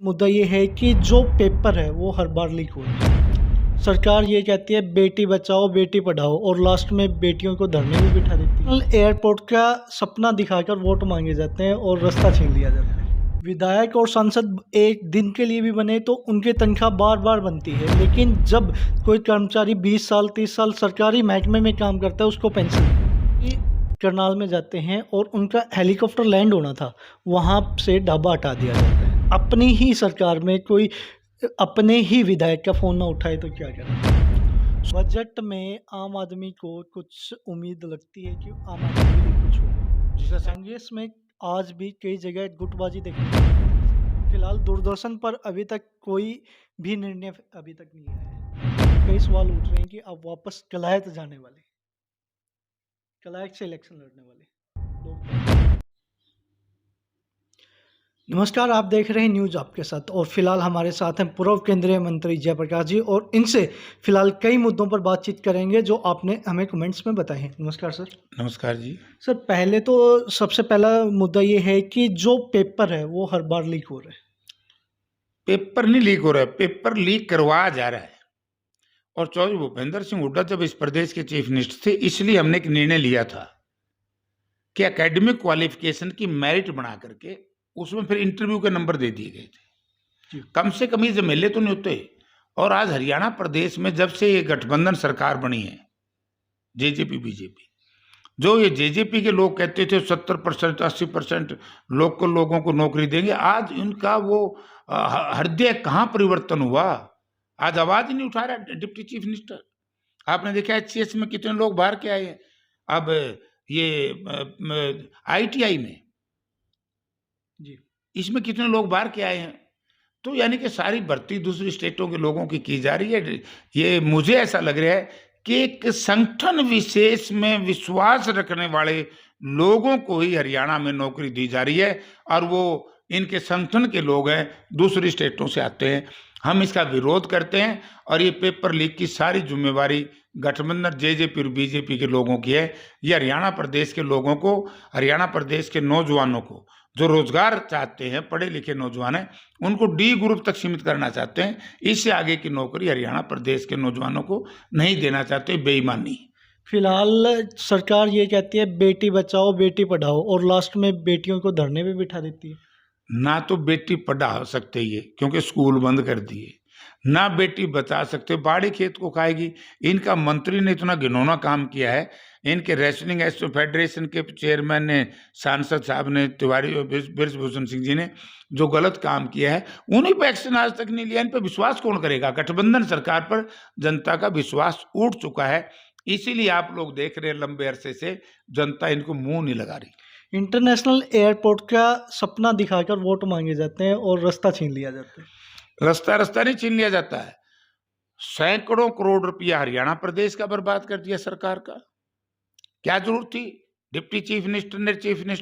मुद्दा ये है कि जो पेपर है वो हर बार लीक हो रहा है। सरकार ये कहती है बेटी बचाओ बेटी पढ़ाओ और लास्ट में बेटियों को धरने में बिठा देती है। एयरपोर्ट का सपना दिखाकर वोट मांगे जाते हैं और रास्ता छीन लिया जाता है। विधायक और सांसद एक दिन के लिए भी बने तो उनकी तनख्वाह बार बार बनती है, लेकिन जब कोई कर्मचारी 20 साल 30 साल सरकारी महकमे में काम करता है उसको पेंशन करनाल में जाते हैं और उनका हेलीकॉप्टर लैंड होना था, वहाँ से ढाबा हटा दिया जाता है। अपनी ही सरकार में कोई अपने ही विधायक का फ़ोन ना उठाए तो क्या करें। बजट में आम आदमी को कुछ उम्मीद लगती है कि आम आदमी के लिए कुछ होगा, जिसका कांग्रेस में आज भी कई जगह गुटबाजी देखने को मिलती है। फिलहाल दूरदर्शन पर अभी तक कोई भी निर्णय अभी तक नहीं आया है। कई सवाल उठ रहे हैं कि अब वापस कलायत जाने वाले, कलायत से इलेक्शन लड़ने वाले लोग। नमस्कार, आप देख रहे हैं न्यूज़ आपके साथ और फिलहाल हमारे साथ हैं पूर्व केंद्रीय मंत्री जयप्रकाश जी और इनसे फिलहाल कई मुद्दों पर बातचीत करेंगे जो आपने हमें कमेंट्स में बताए हैं। नमस्कार सर। नमस्कार जी। सर, पहले तो सबसे पहला मुद्दा ये है कि जो पेपर है वो हर बार लीक हो रहा है। पेपर नहीं लीक हो रहा है, पेपर लीक करवाया जा रहा है। और चौधरी भूपेंद्र सिंह हुड्डा जब इस प्रदेश के चीफ मिनिस्टर थे, इसलिए हमने एक निर्णय लिया था कि एकेडमिक क्वालिफिकेशन की मेरिट बना करके उसमें फिर इंटरव्यू के नंबर दे दिए गए थे। कम से कम ये झमेले तो नहीं होते। और आज हरियाणा प्रदेश में जब से ये गठबंधन सरकार बनी है, जेजेपी बीजेपी, जो ये जेजेपी के लोग कहते थे 70% 80% लोकल लोगों को नौकरी देंगे, आज इनका वो हृदय कहाँ परिवर्तन हुआ। आज आवाज ही नहीं उठा रहा डिप्टी चीफ मिनिस्टर। आपने देखा एचसीएस में कितने लोग बाहर के आए हैं। अब ये आईटीआई में जी, इसमें कितने लोग बाहर के आए हैं। तो यानी कि सारी भर्ती दूसरी स्टेटों के लोगों की जा रही है। ये मुझे ऐसा लग रहा है कि एक संगठन विशेष में विश्वास रखने वाले लोगों को ही हरियाणा में नौकरी दी जा रही है और वो इनके संगठन के लोग हैं, दूसरी स्टेटों से आते हैं। हम इसका विरोध करते हैं और ये पेपर लीक की सारी जिम्मेवारी गठबंधन जेजेपी और बीजेपी के लोगों की है। ये हरियाणा प्रदेश के लोगों को, हरियाणा प्रदेश के नौजवानों को जो रोजगार चाहते हैं, पढ़े लिखे नौजवान हैं, उनको डी ग्रुप तक सीमित करना चाहते हैं। इससे आगे की नौकरी हरियाणा प्रदेश के नौजवानों को नहीं देना चाहते। बेईमानी। फिलहाल सरकार ये कहती है बेटी बचाओ बेटी पढ़ाओ और लास्ट में बेटियों को धरने पे बिठा देती है। ना तो बेटी पढ़ा सकते ये क्योंकि स्कूल बंद कर दिए, ना बेटी बचा सकते, बाड़ी खेत को खाएगी। इनका मंत्री ने इतना घिनौना काम किया है। इनके रेसलिंग फेडरेशन के चेयरमैन ने, सांसद साहब ने, तिवारी बृजभूषण सिंह जी ने जो गलत काम किया है, उन्हीं पर एक्शन आज तक नहीं लिया। इन पर विश्वास कौन करेगा। गठबंधन सरकार पर जनता का विश्वास उठ चुका है। इसीलिए आप लोग देख रहे हैं लंबे अरसे से जनता इनको मुंह नहीं लगा रही। इंटरनेशनल एयरपोर्ट का सपना दिखाकर वोट मांगे जाते हैं और रास्ता छीन लिया जाता है। रास्ता नहीं छीन लिया जाता है। सैकड़ों करोड़ रुपया हरियाणा प्रदेश का बर्बाद कर दिया सरकार का। क्या जरूरत थी। डिप्टी चीफ मिनिस्टर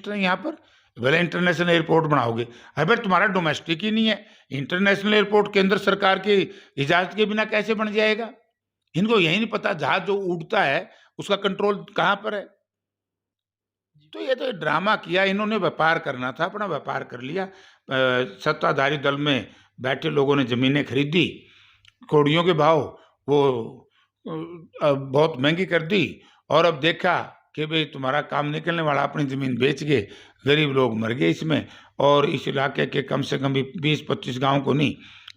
ने यहाँ पर भले इंटरनेशनल एयरपोर्ट बनाओगे, अगर तुम्हारा डोमेस्टिक ही नहीं है। इंटरनेशनल एयरपोर्ट केंद्र सरकार की इजाजत के बिना कैसे बन जाएगा। इनको यही नहीं पता जहाज जो उड़ता है उसका कंट्रोल कहाँ पर है। तो ये तो ड्रामा किया इन्होंने। व्यापार करना था, अपना व्यापार कर लिया। सत्ताधारी दल में बैठे लोगों ने जमीनें खरीदी, कौड़ियों के भाव वो बहुत महंगी कर दी। और अब देखा कि भाई तुम्हारा काम निकलने वाला, अपनी ज़मीन बेच के गरीब लोग मर गए इसमें। और इस इलाके के कम से कम भी 20-25 गांव को नहीं,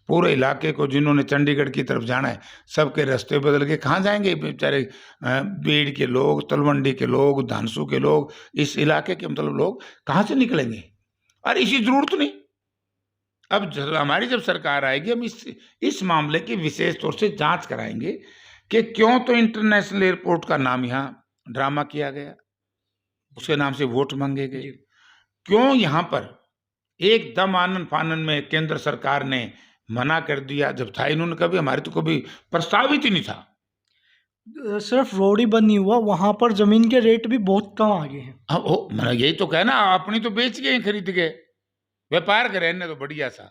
पूरे इलाके को, जिन्होंने चंडीगढ़ की तरफ जाना है, सबके रास्ते बदल के कहाँ जाएंगे बेचारे। बीड़ के लोग, तलवंडी के लोग, धानसू के लोग, इस इलाके के मतलब लोग कहाँ से निकलेंगे। और इसी जरूरत नहीं। अब हमारी जब सरकार आएगी, हम इस मामले की विशेष तौर से जांच कराएंगे कि क्यों तो इंटरनेशनल एयरपोर्ट का नाम यहाँ ड्रामा किया गया, उसके नाम से वोट मांगे गए। क्यों यहाँ पर एकदम आनन फानन में केंद्र सरकार ने मना कर दिया, जब था इन्होंने कभी, हमारे तो कभी प्रस्तावित ही नहीं था। सिर्फ रोड ही बंद नहीं हुआ, वहां पर जमीन के रेट भी बहुत कम आ गए हैं। हाँ, यही तो कहना, अपनी तो बेच गए, खरीद गए, व्यापार करें ने तो बढ़िया सा।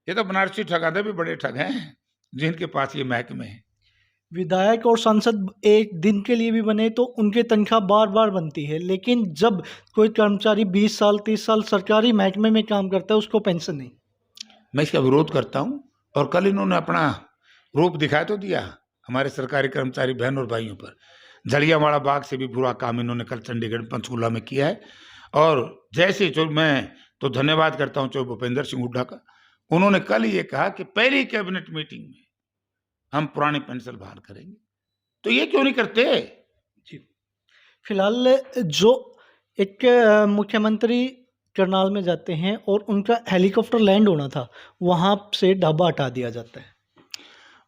ये तो बनारसी ठगाते भी बड़े ठग हैं जिनके पास ये महकमे है। विधायक और सांसद एक दिन के लिए भी बने तो उनकी तनख्वाह बार बार बनती है, लेकिन जब कोई कर्मचारी 20 साल 30 साल सरकारी महकमे में काम करता है उसको पेंशन नहीं। मैं इसका विरोध करता हूँ। और कल इन्होंने अपना रूप दिखा तो दिया हमारे सरकारी कर्मचारी बहन और भाइयों पर। जलियांवाला बाग से भी बुरा काम इन्होंने कल चंडीगढ़ पंचकूला में किया है। और जैसे जो मैं तो धन्यवाद करता हूँ चौधरी भूपेंद्र सिंह हुड्डा का, उन्होंने कल ये कहा कि पहली कैबिनेट मीटिंग में हम पुरानी पेंशन बहाल करेंगे। तो ये क्यों नहीं करते? जी। फिलहाल जो एक मुख्यमंत्री करनाल में जाते हैं और उनका हेलीकॉप्टर लैंड होना था, वहाँ से ढाबा हटा दिया जाता है।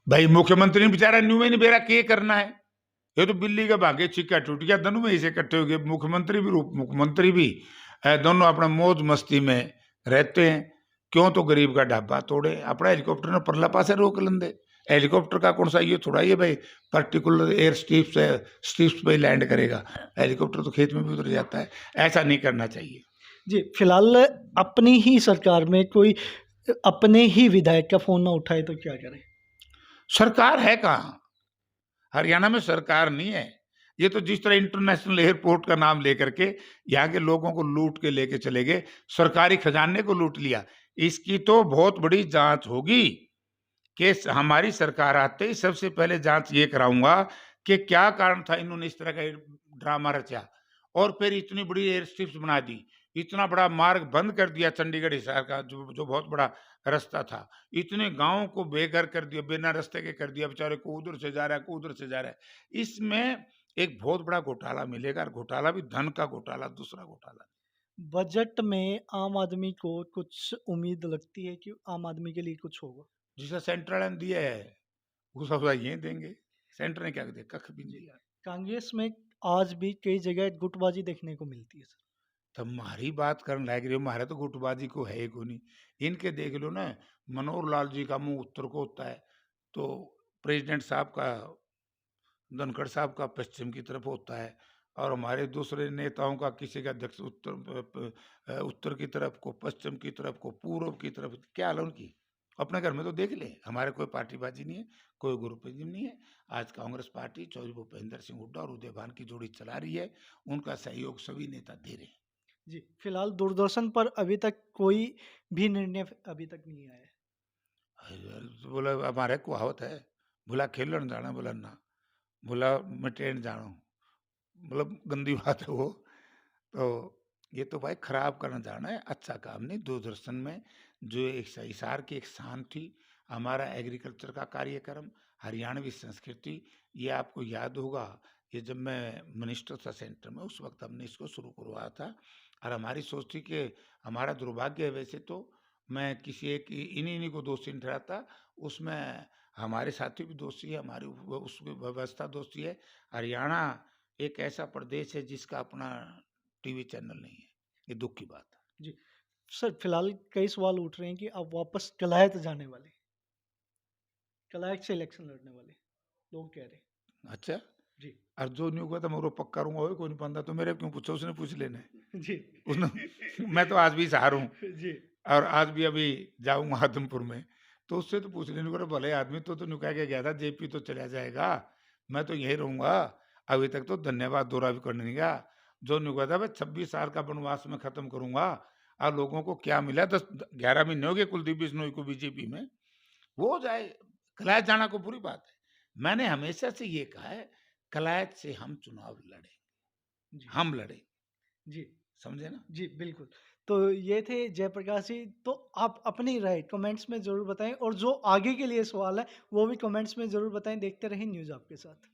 भाई मुख्यमंत्री ने बेचारा न्यू में नहीं बेरा के करना है। ये तो बिल्ली का भागे छिक्का टूट गया, दोनों में इसे इकट्ठे हो गए। मुख्यमंत्री भी उप मुख्यमंत्री भी दोनों अपना मौज मस्ती में रहते हैं। क्यों तो गरीब का ढाबा तोड़े, अपना हेलीकॉप्टर ने परला पासे रोक लेंदे। हेलीकॉप्टर का कौन सा ये थोड़ा ये भाई पर्टिकुलर एयर स्ट्रिप्स पे लैंड करेगा, हेलीकॉप्टर तो खेत में भी उतर जाता है। ऐसा नहीं करना चाहिए। जी, फिलहाल अपनी ही सरकार में कोई अपने ही विधायक का फोन ना उठाए तो क्या करें? सरकार है कहाँ? हरियाणा में सरकार नहीं है। ये तो जिस तरह इंटरनेशनल एयरपोर्ट का नाम लेकर के यहाँ के लोगों को लूट के लेके चले गए, सरकारी खजाने को लूट लिया। इसकी तो बहुत बड़ी जांच होगी कि हमारी सरकार आते ही सबसे पहले जांच ये कराऊंगा कि क्या कारण था इन्होंने इस तरह का ड्रामा रचा और फिर इतनी बड़ी एयर स्ट्रिप्स बना दी, इतना बड़ा मार्ग बंद कर दिया चंडीगढ़ हिसार का जो बहुत बड़ा रास्ता था, इतने गांवों को बेघर कर दिया, बिना रास्ते के कर दिया, बेचारे को उधर से जा रहा है, को उधर से जा रहा है। इसमें एक बहुत बड़ा घोटाला मिलेगा और घोटाला भी धन का घोटाला, दूसरा घोटाला। बजट में आम आदमी को कुछ उम्मीद लगती है कि आम आदमी के लिए कुछ होगा? जिसे सेंट्रल ने दिया है वो सब ये देंगे, सेंटर ने क्या दिया? कख भी नहीं दिया। कांग्रेस में आज भी कई जगह गुटबाजी देखने को मिलती है सर। तब हमारी बात करने लायक रही, हमारे तो गुटबाजी को है ही को नहीं। इनके देख लो ना, मनोहर लाल जी का मुंह उत्तर को होता है, तो प्रेसिडेंट साहब का, धनखड़ साहब का पश्चिम की तरफ होता है, और हमारे दूसरे नेताओं का किसी का दक्षिण उत्तर की तरफ को, पश्चिम की तरफ को, पूर्व की तरफ। क्या हाल है उनकी? अपने घर में तो देख ले। हमारे कोई पार्टीबाजी नहीं है, कोई ग्रुपिज्म नहीं है। आज कांग्रेस पार्टी चौधरी भूपेंद्र सिंह हुड्डा और उदयभान की जोड़ी चला रही है, उनका सहयोग सभी नेता दे रहे हैं। जी, फिलहाल दूरदर्शन पर अभी तक कोई भी निर्णय अभी तक नहीं आया है। तो बोला हमारे कहावत है, भूला खेलन जाना बोला ना, भूला मिटेन जानो, मतलब गंदी बात है वो। तो ये तो भाई खराब करना जाना है, अच्छा काम नहीं। दूरदर्शन में जो एक हिसार की एक शान थी, हमारा एग्रीकल्चर का कार्यक्रम, हरियाणवी संस्कृति, ये आपको याद होगा, ये जब मैं मिनिस्टर था सेंटर में, उस वक्त हमने इसको शुरू करवाया था। और हमारी सोच थी कि हमारा दुर्भाग्य है, वैसे तो मैं किसी एक इन्हीं इन्हीं को दोषी नहीं ठहराता, उसमें हमारे साथी भी दोषी है, हमारी उसकी व्यवस्था दोषी है। हरियाणा एक ऐसा प्रदेश है जिसका अपना टीवी चैनल नहीं है, ये दुख की बात है। जी, सर फिलहाल कई सवाल उठ रहे हैं कि आप वापस कलायत जाने वाले, कलायत से इलेक्शन लड़ने वाले लोग कह रहे हैं। अच्छा, जी। और जो नहीं हुआ तो मैं पक्का रहूंगा, वो कोई नहीं पाता तो मेरे क्यों पूछो, उसने पूछ लेना है। जी। उसने मैं तो आज भी सहार हूँ, जी। और आज भी अभी जाऊंगा आदमपुर में, तो उससे तो पूछ लेने को भले आदमी तो नुका के गया था, जेपी तो चला जाएगा, मैं तो यही रहूंगा। अभी तक तो धन्यवाद दौरा भी करने नहीं गया। जो नुका था मैं 26 साल का वनवास में खत्म करूंगा, और लोगों को क्या मिला, 10-11 महीने हो गए कुलदीप बिश्नोई को बीजेपी में, वो हो जाए। कलायत जाना को बुरी बात है। मैंने हमेशा से ये कहा है, कलायत से हम चुनाव लड़ेंगे, जी। हम लड़ेंगे। जी। समझे ना? जी, बिल्कुल। तो ये थे जयप्रकाश जी, तो आप अपनी राय कमेंट्स में ज़रूर बताएँ और जो आगे के लिए सवाल है, वो भी कमेंट्स में ज़रूर बताएँ। देखते रहें न्यूज़ आपके साथ।